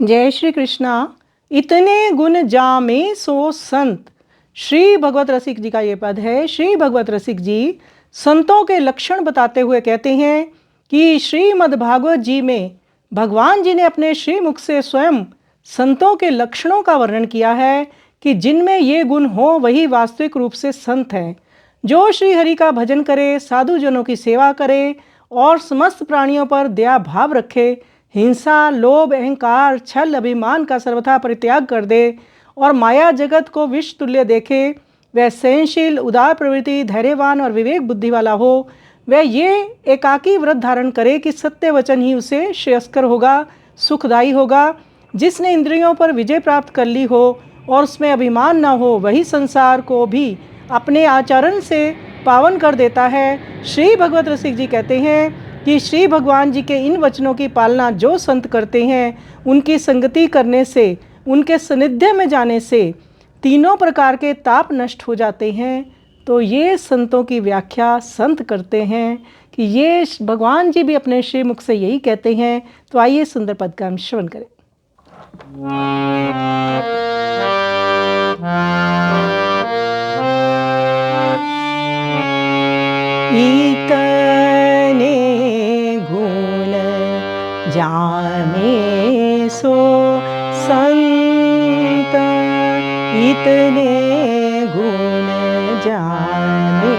जय श्री कृष्णा। इतने गुण जामे सो संत। श्री भगवत रसिक जी का ये पद है। श्री भगवत रसिक जी संतों के लक्षण बताते हुए कहते हैं कि श्रीमद् भागवत जी में भगवान जी ने अपने श्रीमुख से स्वयं संतों के लक्षणों का वर्णन किया है कि जिनमें ये गुण हो वही वास्तविक रूप से संत हैं। जो श्री हरि का भजन करे, साधुजनों की सेवा करे और समस्त प्राणियों पर दया भाव रखे, हिंसा, लोभ, अहंकार, छल, अभिमान का सर्वथा परित्याग कर दे और माया जगत को विष तुल्य देखे, वह सहनशील, उदार प्रवृत्ति, धैर्यवान और विवेक बुद्धि वाला हो, वह ये एकाकी व्रत धारण करे कि सत्य वचन ही उसे श्रेयस्कर होगा, सुखदायी होगा। जिसने इंद्रियों पर विजय प्राप्त कर ली हो और उसमें अभिमान न हो, वही संसार को भी अपने आचरण से पावन कर देता है। श्री भगवत रसिक जी कहते हैं कि श्री भगवान जी के इन वचनों की पालना जो संत करते हैं, उनकी संगति करने से, उनके सानिध्य में जाने से तीनों प्रकार के ताप नष्ट हो जाते हैं। तो ये संतों की व्याख्या संत करते हैं कि ये भगवान जी भी अपने श्रीमुख से यही कहते हैं। तो आइए सुंदर पद का हम श्रवण करें। इतने गुण जामे सो संत, इतने गुण जामे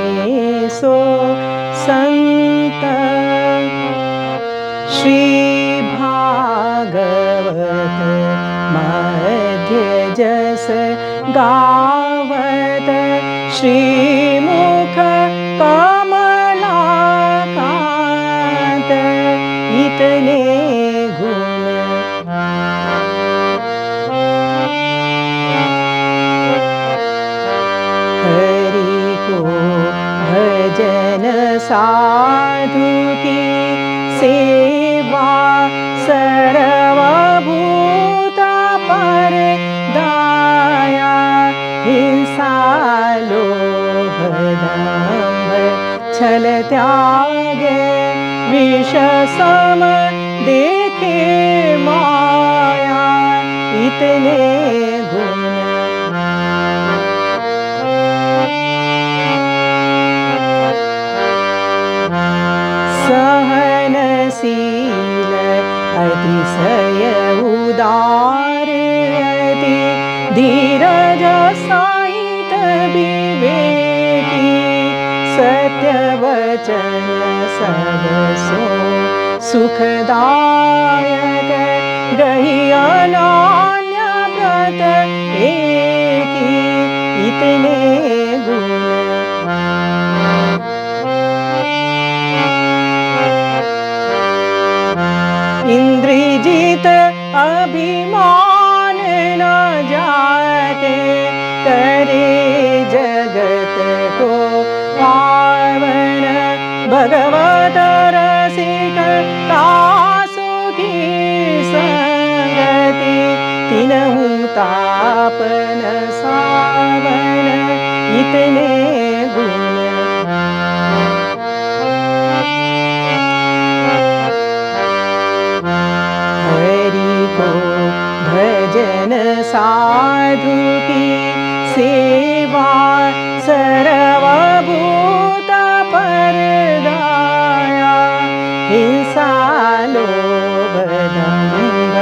सो संत। श्री भागवत मध्य जस गावत, श्रीमुख कमला कांत। इतने गुण हरि को भजन, साधु की सेवा, सर्वभूत पर दया, हिंसा, लोभ, दंभ, छल त्यागे, विष सम देखे माया। इतने गुण सहनशील, अतिशय उदार, अति धीरज सहित विवेकी, सत्य वचन सब सो सुखदायक, गहि अनन्य व्रत एकी। इतने गुण इंद्रिजित अभिमान न जाके, करे जगत को पावन, भगवत रसिक दासु की संगति, तिनहु ताप न सावन। इतने गुण हरि को भजन, साधु की सेवा, सर्वभूत पर दया, हिंसा, लोभ, दंभ,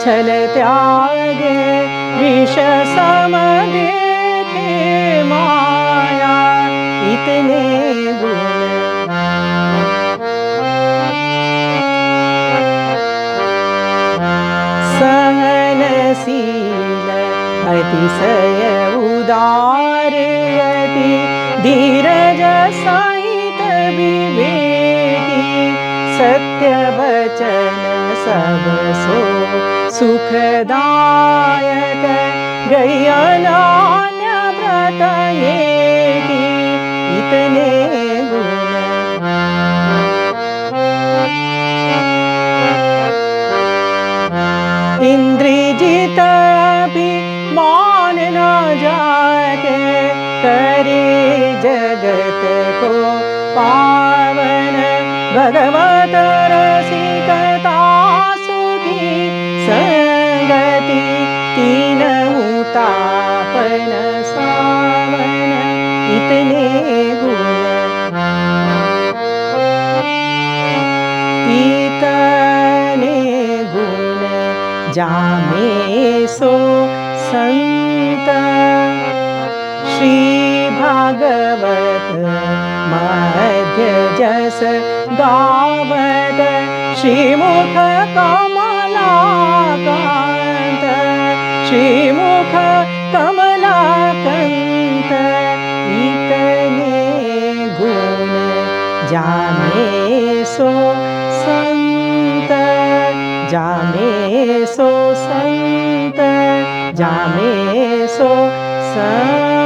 छल त्यागे, विष सम देखे माया। इतने गुण सहनशील, अतिशय उदार, अति धीरज सहित विवेकी, सत्य वचन सब सो सुखदायक, गहि अनन्य व्रत एकी। इतने गुण इंद्रिजित अभिमान न जाके, करे जगत को पावन, भगवत रसिकता सुखी संग तापन सावन इतने गुण जामे सो संत। श्री भागवत मध्य जस गावत श्रीमुख कमलाकांत श्रीमुख कमलाकांत इतने गुण जामे सो संत जामे सो संत जामे सो संत।